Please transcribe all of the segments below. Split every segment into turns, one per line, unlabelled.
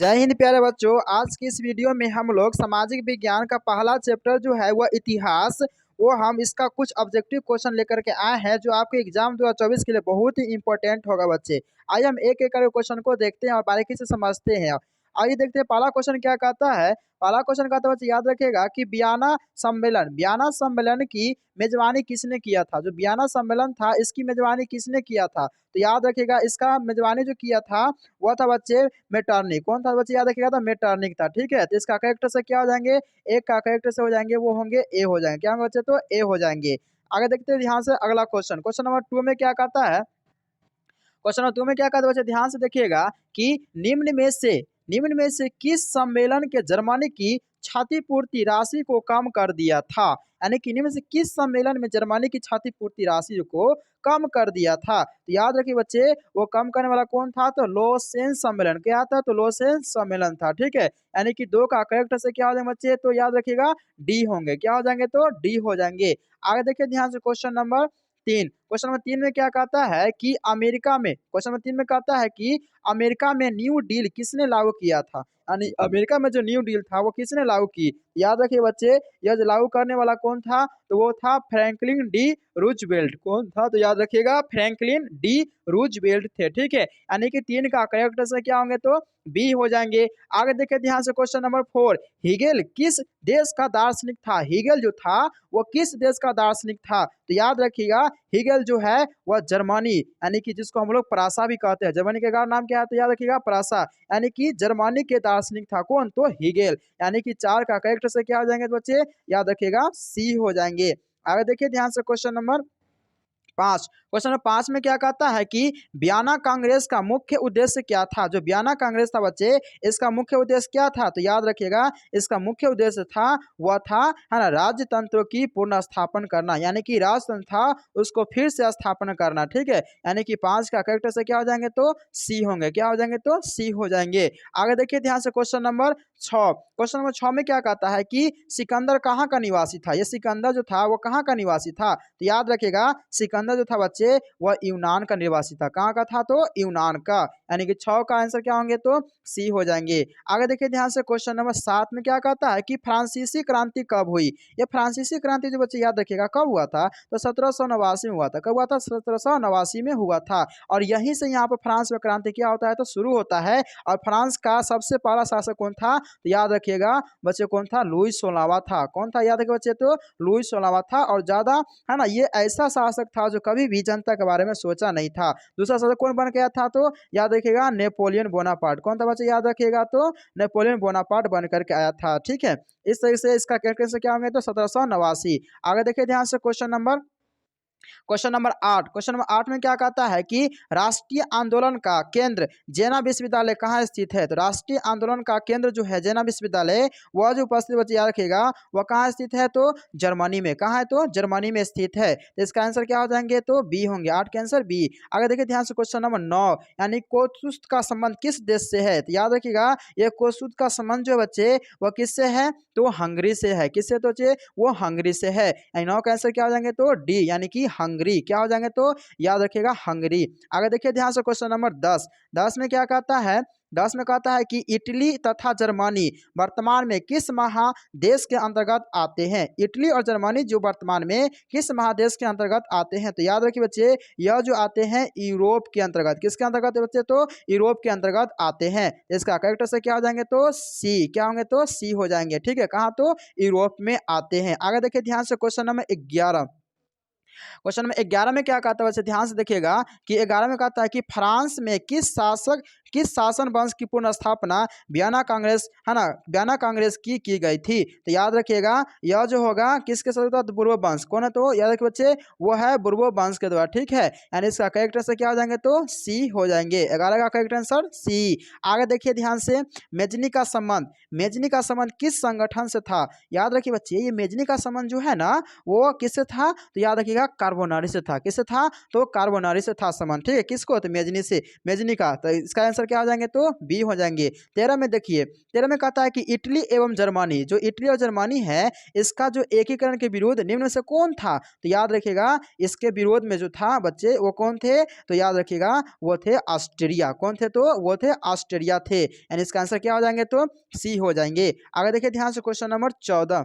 जय हिंद प्यारे बच्चों। आज की इस वीडियो में हम लोग सामाजिक विज्ञान का पहला चैप्टर जो है वह इतिहास, वो हम इसका कुछ ऑब्जेक्टिव क्वेश्चन लेकर के आए हैं जो आपके एग्जाम 2024 के लिए बहुत ही इंपॉर्टेंट होगा बच्चे। आइए हम एक एक करके क्वेश्चन को देखते हैं और बारीकी से समझते हैं। आइए देखते हैं पहला क्वेश्चन क्या कहता है। पहला क्वेश्चन कहता है बच्चे याद रखिएगा कि बियाना सम्मेलन की मेजबानी किसने किया था। जो बियाना सम्मेलन था इसकी मेजबानी किसने किया था, तो याद रखिएगा इसका मेजबानी जो किया था वह था बच्चे मेटरनिक। कौन था बच्चे, याद रखिएगा था मेटरनिक था। ठीक है, तो इसका करेक्टर से क्या हो जाएंगे, एक का करेक्टर से हो जाएंगे वो होंगे ए हो जाएंगे। क्या होंगे बच्चे, तो ए हो जाएंगे। आगे देखते हैं ध्यान से अगला क्वेश्चन। क्वेश्चन नंबर 2 में क्या कहता है, क्वेश्चन नंबर 2 में क्या कहता है बच्चे, ध्यान से देखिएगा कि निम्न में से किस सम्मेलन के जर्मनी की क्षतिपूर्ति राशि को कम कर दिया था। यानी कि निम्न में से किस सम्मेलन में जर्मनी की क्षतिपूर्ति राशि को कम कर दिया था। तो याद रखिए बच्चे वो कम करने वाला कौन था, तो लोसेन सम्मेलन। क्या था, तो लोसेन सम्मेलन था। ठीक है, यानी कि दो का करेक्टर से क्या हो जाएंगे बच्चे, तो याद रखिएगा डी होंगे। क्या हो जाएंगे, तो डी हो जाएंगे। आगे देखिए ध्यान से क्वेश्चन नंबर 3 में क्या कहता है कि क्वेश्चन नंबर 3 में कहता है कि अमेरिका में न्यू डील किसने लागू किया था। यानी अमेरिका में जो न्यू डील था वो किसने लागू की। याद रखिए बच्चे यह जो लागू करने वाला कौन था, तो वो था फ्रैंकलिन डी रूजवेल्ट। कौन था, तो याद रखिएगा फ्रैंकलिन डी रूजवेल्ट थे। ठीक है, यानी कि 3 का करेक्ट से क्या होंगे, तो बी हो जाएंगे। आगे देखिए ध्यान से क्वेश्चन नंबर 4, हिगेल किस देश का दार्शनिक था। हिगेल जो था वो किस देश का दार्शनिक था, तो याद रखिएगा हिगेल जो है वह जर्मनी, यानी कि जिसको हम लोग परासा भी कहते हैं, जर्मनी का नाम क्या है, तो याद रखिएगा परासा, यानी कि जर्मनी के दार्शनिक था कौन, तो हिगेल। यानी कि 4 का करेक्ट से क्या हो जाएंगे तो बच्चे, याद रखिएगा सी हो जाएंगे। आगे देखिए ध्यान से क्वेश्चन नंबर 5 में क्या कहता है कि वियना कांग्रेस का मुख्य उद्देश्य क्या था। जो वियना कांग्रेस था बच्चे इसका मुख्य उद्देश्य क्या था, तो याद रखिएगा इसका मुख्य उद्देश्य था वह था है ना राज तंत्र की पुनर्स्थापन करना, यानी कि राजतंत्र था उसको फिर से स्थापना करना। ठीक है, यानी कि 5 का करेक्टर से क्या हो जाएंगे, तो सी होंगे। क्या हो जाएंगे, तो सी हो जाएंगे। आगे देखिए ध्यान से क्वेश्चन नंबर 6 में क्या कहता है कि सिकंदर कहाँ का निवासी था। ये सिकंदर जो था वो कहाँ का निवासी था, तो याद रखिएगा सिकंदर जो था बच्चे वह यूनान का निवासी था। कहाँ का था, तो यूनान का। यानी कि 6 का आंसर क्या होंगे, तो सी हो जाएंगे। आगे देखिए ध्यान से क्वेश्चन नंबर 7 में क्या कहता है कि फ्रांसीसी क्रांति कब हुई। ये फ्रांसीसी क्रांति जो बच्चे याद रखिएगा कब हुआ था, तो 1789 में हुआ था। कब हुआ था, 1789 में हुआ था। और यहीं से यहाँ पर फ्रांस में क्रांति क्या होता है, तो शुरू होता है। और फ्रांस का सबसे पहला शासक कौन था, तो याद रखिएगा बच्चे कौन था, लुई 16वां था। कौन था, याद रखिए बच्चे, तो लुई 16वां था। और ज्यादा है ना ये ऐसा शासक था जो कभी भी जनता के बारे में सोचा नहीं था। दूसरा शासक कौन बन गया था, तो याद रखिएगा नेपोलियन बोनापार्ट। कौन था बच्चे, याद रखिएगा, तो नेपोलियन बोनापार्ट बन करके आया था। ठीक है, इस तरह से इसका कैलकुलेशन क्या होंगे, तो 1789। आगे देखिए ध्यान से क्वेश्चन नंबर 8 में क्या कहता है कि राष्ट्रीय आंदोलन का केंद्र जेना विश्वविद्यालय कहाँ स्थित है। तो राष्ट्रीय आंदोलन का केंद्र जो है जेना विश्वविद्यालय वह जो उपस्थित बच्चे याद रखिएगा वह कहाँ स्थित है, तो जर्मनी में। कहाँ है, तो जर्मनी में स्थित है। तो इसका आंसर क्या हो जाएंगे, तो बी होंगे। 8 के आंसर बी। आगे देखिए ध्यान से क्वेश्चन नंबर 9, यानी कोसुत का संबंध किस देश से है। तो याद रखिएगा ये कोसुत का संबंध जो बच्चे वह किससे है, तो हंगरी से है। किससे, तो बच्चे वो हंगरी से है। 9 का आंसर क्या हो जाएंगे, तो डी, यानी कि हंगरी। क्या हो जाएंगे, तो याद रखिएगा हंगरी। आगे देखिए ध्यान से क्वेश्चन नंबर 10 में क्या कहता है, 10 में कहता है कि इटली तथा जर्मनी वर्तमान में किस महादेश के अंतर्गत आते हैं। इटली और जर्मनी जो वर्तमान में किस महादेश के अंतर्गत आते हैं, तो याद रखिए बच्चे यह जो आते हैं यूरोप के अंतर्गत। किसके अंतर्गत है बच्चे, तो यूरोप के अंतर्गत आते हैं। इसका करेक्ट से क्या हो जाएंगे, तो सी। क्या होंगे, तो सी हो जाएंगे। ठीक है, कहाँ, तो यूरोप में आते हैं। आगे देखिए ध्यान से क्वेश्चन नंबर 11 में क्या कहता है वैसे ध्यान से देखिएगा कि 11 में कहता है कि फ्रांस में किस शासन वंश की पुनर्स्थापना वियना कांग्रेस है ना वियना कांग्रेस की गई थी। तो याद रखिएगा यह जो होगा किसके साथ होता है, बुर्बो वंश। कौन है, तो याद रखिए बच्चे वो है बुर्बो वंश के द्वारा। ठीक है, यानी इसका करेक्ट आंसर क्या हो जाएंगे, तो सी हो जाएंगे। 11 का करेक्ट आंसर सी। आगे देखिए ध्यान से मेजनी का संबंध किस संगठन से था। याद रखिए बच्चे ये मेजनी का संबंध जो है ना वो किससे था, तो याद रखिएगा कार्बोनारी से था। किससे था, तो कार्बोनारी से था संबंध। ठीक है, किसको, तो मेजनी से, मेजनी का। तो इसका आंसर आंसर क्या हो जाएंगे तो बी हो जाएंगे। 13 में देखिए, 13 में कहता है कि इटली एवं जर्मनी, जो इटली और जर्मनी है इसका जो एकीकरण के विरोध निम्न में से कौन था? तो याद रखिएगा इसके विरोध में जो था बच्चे वो कौन थे? तो याद रखिएगा वो थे ऑस्ट्रिया। कौन थे? तो वो थे ऑस्ट्रिया थे, यानी इसका आंसर क्या हो जाएंगे तो सी हो जाएंगे। आगे देखिए ध्यान से क्वेश्चन नंबर 14।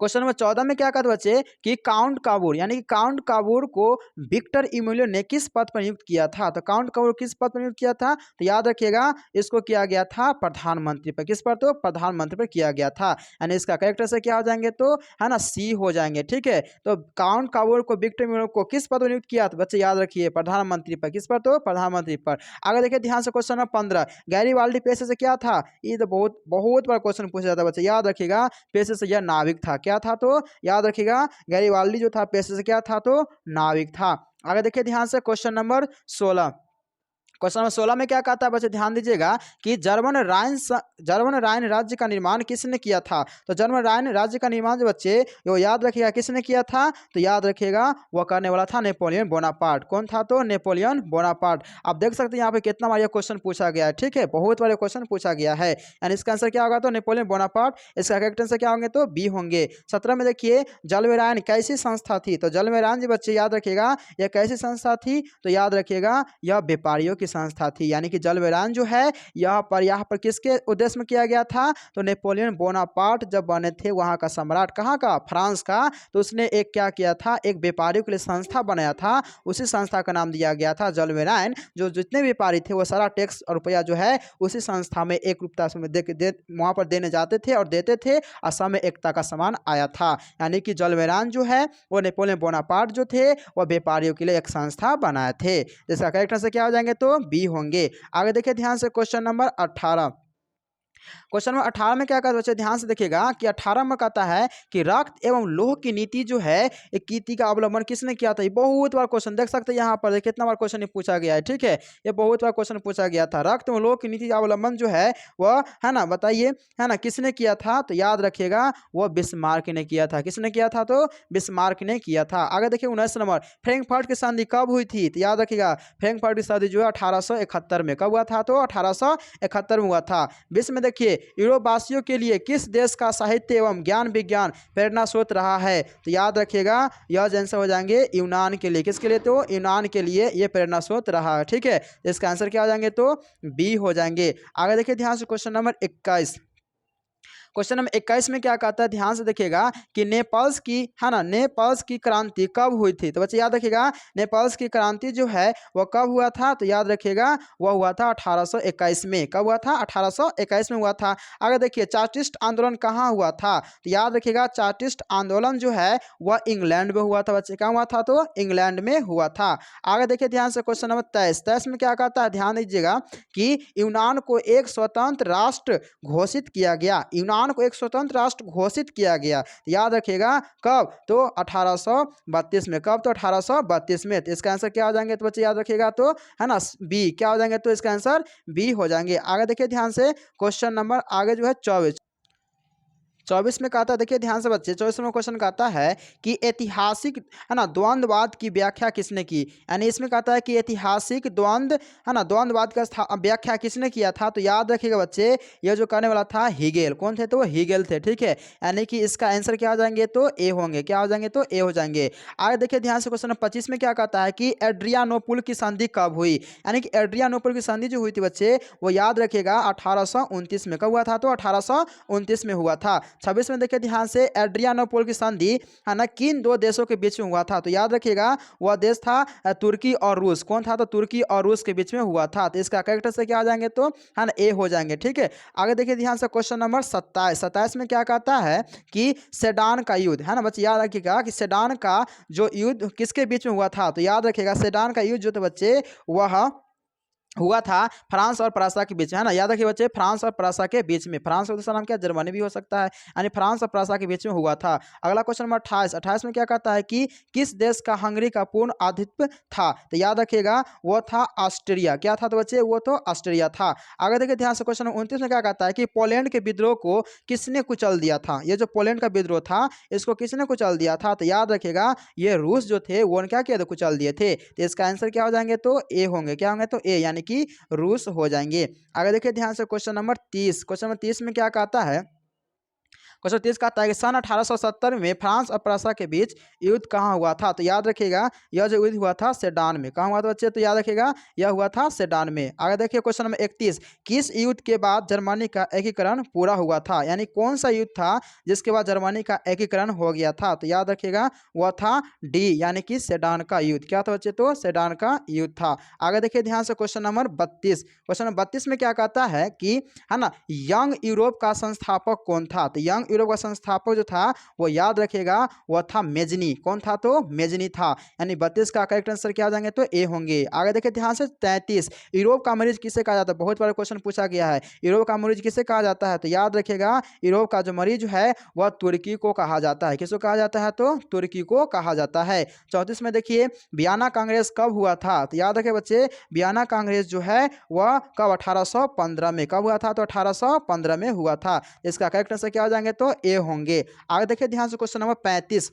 क्वेश्चन नंबर 14 में क्या कहते बच्चे कि काउंट काबूर, यानी कि काउंट काबूर को विक्टर इमुलियो ने किस पद पर नियुक्त किया था? तो काउंट काबूर किस पद पर नियुक्त किया था? तो याद रखिएगा इसको किया गया था प्रधानमंत्री पर। किस पर? तो प्रधानमंत्री पर किया गया था, यानी इसका करेक्ट से क्या हो जाएंगे तो है ना सी हो जाएंगे। ठीक है, तो काउंट काबूर को विक्टर इमुलियो को किस पद पर नियुक्त किया? तो बच्चे याद रखिए प्रधानमंत्री पर। किस पर? तो प्रधानमंत्री पर। आगे देखिए ध्यान से क्वेश्चन नंबर 15, गैरीबाल्डी पेशे से क्या था? ये तो बहुत बहुत बड़ा क्वेश्चन पूछा जाता है बच्चे, याद रखिएगा पेशे से यह नाविक था। क्या था? तो याद रखिएगा गैरीबाल्डी जो था पेशे से क्या था तो नाविक था। आगे देखिए ध्यान से क्वेश्चन नंबर 16। क्वेश्चन नंबर 16 में क्या कहता है बच्चे ध्यान दीजिएगा कि जर्मन राइन राज्य का निर्माण किसने किया था? तो जर्मन राइन राज्य का निर्माण जो बच्चे वो याद रखिएगा किसने किया था? तो याद रखिएगा वो करने वाला था नेपोलियन बोनापार्ट। कौन था? तो नेपोलियन बोनापार्ट। आप देख सकते हैं यहाँ पे कितना बार क्वेश्चन पूछा गया है। ठीक है, बहुत बड़े क्वेश्चन पूछा गया है, यानी इसका आंसर क्या होगा तो नेपोलियन बोनापार्ट। इसका करेक्ट आंसर क्या होंगे तो बी होंगे। 17 में देखिए जलमेरायन कैसी संस्था थी? तो जलमेरायन जी बच्चे याद रखिएगा यह कैसी संस्था थी? तो याद रखिएगा यह व्यापारियों की संस्था थी, यानी कि जलमेरायन जो है यहाँ पर किसके उद्देश्य में किया गया था? तो नेपोलियन बोनापार्ट जब बने थे वहाँ का सम्राट, कहाँ का? फ्रांस का, तो उसने एक क्या किया था एक व्यापारियों के लिए संस्था बनाया था, उसी संस्था का नाम दिया गया था जलमेरायन। जो जितने व्यापारी थे वो सारा टैक्स और रुपया जो है उसी संस्था में एक रूपता में वहाँ पर देने जाते थे और देते थे, असम में एकता का समान आया था। यानी कि जलमेरायन जो है वो नेपोलियन बोनापार्ट जो थे वो व्यापारियों के लिए एक संस्था बनाए थे। इसका करेक्ट आंसर क्या हो जाएंगे तो बी होंगे। आगे देखिए ध्यान से क्वेश्चन नंबर 18। क्वेश्चन नंबर 18 में क्या कहता है बच्चे ध्यान से देखिएगा कि 18 में कहता है कि रक्त एवं लोह की नीति जो है एक नीति का अवलंबन किसने किया था? ये बहुत बार क्वेश्चन देख सकते हैं यहाँ पर, कितना बार क्वेश्चन पूछा गया है। ठीक है, ये बहुत बार क्वेश्चन पूछा गया था। रक्त एवं लोह की नीति का अवलंबन जो है वह है ना बताइए है ना किसने किया था? तो याद रखिएगा वह बिस्मार्क ने किया था। किसने किया था? तो बिस्मार्क ने किया था। आगे देखिए 19 नंबर, फ्रैंकफर्ट की संधि कब हुई थी? तो याद रखिएगा फ्रैंकफर्ट की संधि जो है 1871 में। कब हुआ था? तो 1871 में हुआ था। विश्व में देखिए यूरोप वासियों के लिए किस देश का साहित्य एवं ज्ञान विज्ञान प्रेरणा स्रोत रहा है? तो याद रखिएगा यह आंसर हो जाएंगे यूनान के लिए। किसके लिए? तो यूनान के लिए यह प्रेरणा स्रोत रहा है। ठीक है, इसका आंसर क्या हो जाएंगे तो बी हो जाएंगे। आगे देखिए ध्यान से क्वेश्चन नंबर 21। क्वेश्चन नंबर 21 में क्या कहता है ध्यान से देखिएगा कि नेपाल्स की है ना नेपाल्स की क्रांति कब हुई थी? तो बच्चे याद रखिएगा नेपाल्स की क्रांति जो है वह कब हुआ था? तो याद रखिएगा वह हुआ था 1821 में। कब हुआ था? 1821 में हुआ था। आगे देखिए चार्टिस्ट आंदोलन कहाँ हुआ था? तो याद रखिएगा चार्टिस्ट आंदोलन जो है वह इंग्लैंड में हुआ था बच्चे। कहाँ हुआ था? तो इंग्लैंड में हुआ था। आगे देखिए ध्यान से क्वेश्चन नंबर 23 में क्या कहता है ध्यान दीजिएगा कि यूनान को एक स्वतंत्र राष्ट्र घोषित किया गया। यूनान को एक स्वतंत्र राष्ट्र घोषित किया गया, याद रखिएगा कब? तो 1832 में। कब? तो 1832 में। तो इसका आंसर क्या हो जाएंगे तो बच्चे याद रखिएगा तो है ना बी। क्या हो जाएंगे तो इसका आंसर बी हो जाएंगे। आगे देखिए ध्यान से क्वेश्चन नंबर आगे जो है 24 में कहता है देखिए ध्यान से बच्चे 24 में क्वेश्चन कहता है कि ऐतिहासिक है ना द्वंद्ववाद की व्याख्या किसने की? यानी इसमें कहता है कि ऐतिहासिक द्वंद्व है ना द्वंद्ववाद का व्याख्या किसने किया था? तो याद रखिएगा बच्चे यह जो करने वाला था हीगेल। कौन थे? तो हीगेल थे। ठीक है, यानी कि इसका आंसर क्या हो जाएंगे तो ए होंगे। क्या हो जाएंगे तो ए हो जाएंगे। आगे देखिए ध्यान से क्वेश्चन नंबर 25 में क्या कहता है कि एड्रियानोपुल की संधि कब हुई? यानी कि एड्रियानोपुल की संधि जो हुई थी बच्चे वो याद रखिएगा 1829 में। कब हुआ था? तो 1829 में हुआ था। 26 में देखिए ध्यान से एड्रियानोपोल की संधि है ना किन दो देशों के बीच में हुआ था? तो याद रखिएगा वह देश था तुर्की और रूस। कौन था? तो तुर्की और रूस के बीच में हुआ था। तो इसका करेक्ट से क्या आ जाएंगे तो है ना ए हो जाएंगे। ठीक है, आगे देखिए ध्यान से क्वेश्चन नंबर 27 में क्या कहता है कि सेडान का युद्ध है ना बच्चे याद रखिएगा कि सेडान का जो युद्ध किसके बीच में हुआ था? तो याद रखिएगा सेडान का युद्ध जो तो बच्चे वह हुआ था फ्रांस और प्रासा के बीच में, है ना। याद रखिए बच्चे फ्रांस और प्रासा के बीच में। फ्रांस का दूसरा नाम क्या? जर्मनी भी हो सकता है, यानी फ्रांस और प्रासा के बीच में हुआ था। अगला क्वेश्चन नंबर 28 में क्या कहता है कि किस देश का हंगरी का पूर्ण आधिपत्य था? तो याद रखिएगा वो था ऑस्ट्रिया। क्या था तो बच्चे? वो तो ऑस्ट्रिया था। आगे देखिए ध्यान से क्वेश्चन 29 में क्या कहता है कि पोलैंड के विद्रोह को किसने कुचल दिया था? ये जो पोलैंड का विद्रोह था इसको किसने कुचल दिया था? तो याद रखिएगा ये रूस जो थे वो क्या किया? कुचल दिए थे। तो इसका आंसर क्या हो जाएंगे तो ए होंगे। क्या होंगे तो ए, यानी यानी कि रूस हो जाएंगे। आगे देखिए ध्यान से क्वेश्चन नंबर 30। क्वेश्चन नंबर 30 में क्या कहता है, क्वेश्चन 30 कहता है कि सन 1870 में फ्रांस और प्रसा के बीच युद्ध कहाँ हुआ था। तो याद रखिएगा यह जो युद्ध हुआ था सेडान में। कहाँ हुआ था बच्चे, तो याद रखिएगा यह हुआ था सेडान में। आगे देखिए क्वेश्चन नंबर 31, किस युद्ध के बाद जर्मनी का एकीकरण पूरा हुआ था, यानी कौन सा युद्ध था जिसके बाद जर्मनी का एकीकरण हो गया था। तो याद रखिएगा वह था डी, यानी कि सेडान का युद्ध। क्या था बच्चे, तो सेडान का युद्ध था। आगे देखिए ध्यान से क्वेश्चन नंबर 32। क्वेश्चन नंबर 32 में क्या कहता है कि है ना, यंग यूरोप का संस्थापक कौन था। तो यंग यूरोप का संस्थापक जो था वो याद रखिएगा वह था मेजनी। कौन था, तो मेजनी था। यानी 32 का करेक्ट आंसर क्या हो जाएंगे, तो ए होंगे। आगे देखिए ध्यान से 33, यूरोप का मरीज किसे कहा जाता है। बहुत बड़ा क्वेश्चन पूछा गया है, यूरोप का मरीज किसे कहा जाता है। तो याद रखिएगा यूरोप का जो मरीज है वह तुर्की को कहा जाता है। किसको कहा जाता है, तो तुर्की को कहा जाता है। 34 में देखिए वियना कांग्रेस कब हुआ था। तो याद रखिए बच्चे वियना कांग्रेस जो है वह कब 1815 में। कब हुआ था, तो 1815 में हुआ था। इसका करेक्ट आंसर क्या हो जाएंगे, तो ए होंगे। आगे देखिए ध्यान से क्वेश्चन नंबर 35।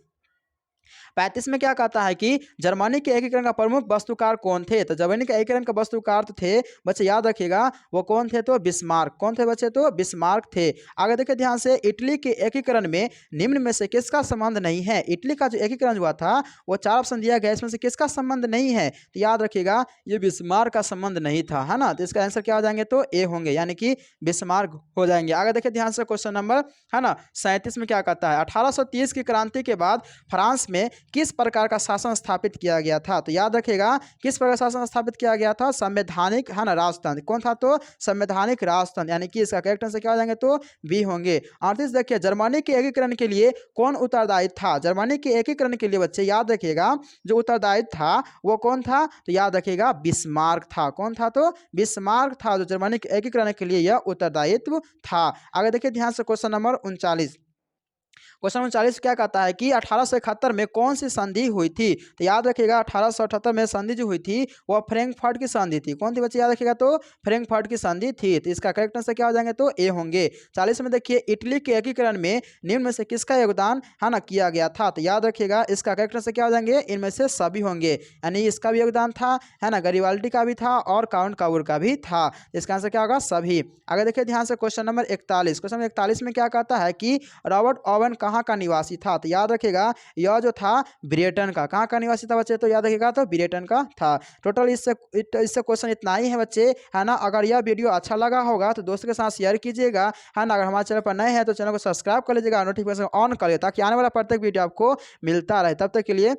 35 में क्या कहता है कि जर्मनी के एकीकरण का प्रमुख वास्तुकार कौन थे। तो जर्मनी के एकीकरण का वास्तुकार थे बच्चे याद रखिएगा वो कौन थे, तो बिस्मार्क। कौन थे बच्चे, तो बिस्मार्क थे। आगे देखिए ध्यान से इटली के एकीकरण में निम्न में से किसका संबंध नहीं है। इटली का जो एकीकरण हुआ था वो 4 ऑप्शन दिया गया, इसमें से किसका संबंध नहीं है। तो याद रखिएगा ये बिस्मार्क का संबंध नहीं था, है ना। तो इसका आंसर क्या हो जाएंगे, तो ए होंगे, यानी कि बिस्मार्क हो जाएंगे। आगे देखिए ध्यान से क्वेश्चन नंबर है ना 37 में क्या कहता है, 1830 की क्रांति के बाद फ्रांस में किस प्रकार का शासन स्थापित किया गया था। तो याद रखिएगा किस प्रकार शासन स्थापित किया गया था, संवैधानिक, है ना, राजतंत्र। कौन था, तो संवैधानिक राजतंत्र, यानी कि इसका करेक्ट आंसर क्या हो जाएंगे, तो बी होंगे। 38 देखिए जर्मनी के एकीकरण के लिए कौन उत्तरदायी था। जर्मनी के एकीकरण के लिए बच्चे याद रखिएगा जो उत्तरदायी था वो कौन था, तो याद रखिएगा बिस्मार्क था। कौन था, तो बिस्मार्क था जो जर्मनी के एकीकरण के लिए यह उत्तरदायित्व था। आगे देखिए ध्यान से क्वेश्चन नंबर 39। क्वेश्चन 39 क्या कहता है कि 1871 में कौन सी संधि हुई थी। तो याद रखिएगा 1878 में संधि जो हुई थी वह फ्रैंकफर्ट की संधि थी। कौन थी बच्चे, याद रखिएगा तो फ्रैंकफर्ट की संधि थी। तो इसका करेक्ट आंसर क्या हो जाएंगे, तो ए होंगे। 40 में देखिए इटली के एकीकरण में निम्न में से किसका योगदान, है ना, किया गया था। तो याद रखिएगा इसका करेक्ट आंसर क्या हो जाएंगे, इनमें से सभी होंगे, यानी इसका भी योगदान था, है ना, गरिबाल्डी का भी था और काउंट काबूर का भी था। इसका आंसर क्या होगा, सभी। आगे देखिए ध्यान से क्वेश्चन नंबर 41। क्वेश्चन नंबर 41 में क्या कहता है कि रॉबर्ट ओवन कहाँ का निवासी था। तो याद रखिएगा यह जो था ब्रिटेन का। कहाँ का निवासी था बच्चे, तो याद रखिएगा तो ब्रिटेन का था। टोटल इससे क्वेश्चन इतना ही है बच्चे, है ना। अगर यह वीडियो अच्छा लगा होगा तो दोस्तों के साथ शेयर कीजिएगा, है ना। अगर हमारे चैनल पर नए हैं तो चैनल को सब्सक्राइब कर लीजिएगा, नोटिफिकेशन ऑन कर लीजिएगा ताकि आने वाला प्रत्येक वीडियो आपको मिलता रहे। तब तक के लिए